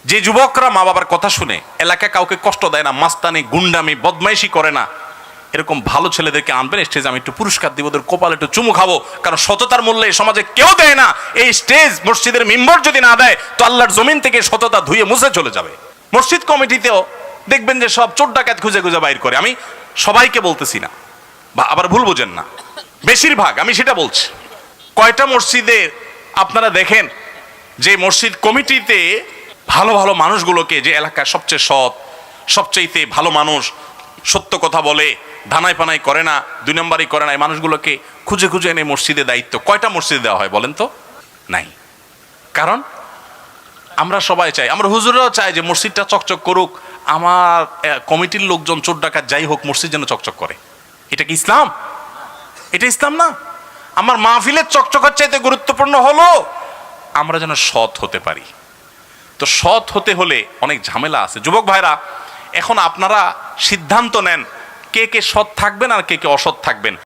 যে যুবকরা মা বাবার কথা শুনে এলাকায় কাউকে কষ্ট দেয় না, মাস্তানি গুন্ডামি বদমাইশি করে না, এরকম ভালো ছেলেদেরকে আনবেন স্টেজে, আমি একটু পুরস্কার দিব, ওদের কপালে একটু চুমু খাবো। কারণ সততার মূল্যে এই সমাজে কেউ দেয় না। এই স্টেজ মসজিদের মিম্বর যদি না দেয় তো আল্লাহর জমিন থেকে সততা ধুয়ে মুছে চলে যাবে। মসজিদ কমিটিতেও দেখবেন যে সব চোর ডাকাত খুঁজে খুঁজে বাইর করে। আমি সবাইকে বলতেছি না, বা আবার ভুল বোঝেন না, বেশিরভাগ আমি সেটা বলছি। কয়টা মসজিদে আপনারা দেখেন যে মসজিদ কমিটিতে ভালো ভালো মানুষগুলোকে, যে এলাকার সবচেয়ে সৎ, সবচেয়ে ভালো মানুষ, সত্য কথা বলে, ধানাই পানাই করে না, দুই নম্বরই করে না, এই মানুষগুলোকে খুঁজে খুঁজে এনে মসজিদে দায়িত্ব কয়টা মসজিদে দেওয়া হয় বলেন তো? নাই। কারণ আমরা সবাই চাই, আমরা হুজুররাও চাই যে মসজিদটা চকচক করুক, আমার কমিটির লোকজন চোর ডাকাত যাই হোক মসজিদ যেন চকচক করে। এটা কি ইসলাম? এটা ইসলাম না। আমার মাহফিলের চকচকের চাইতে গুরুত্বপূর্ণ হলো আমরা যেন সৎ হতে পারি। তো সৎ হতে হলে অনেক ঝামেলা আছে। যুবক ভাইরা, এখন আপনারা সিদ্ধান্ত নেন কে কে সৎ থাকবেন আর কে কে অসৎ থাকবেন।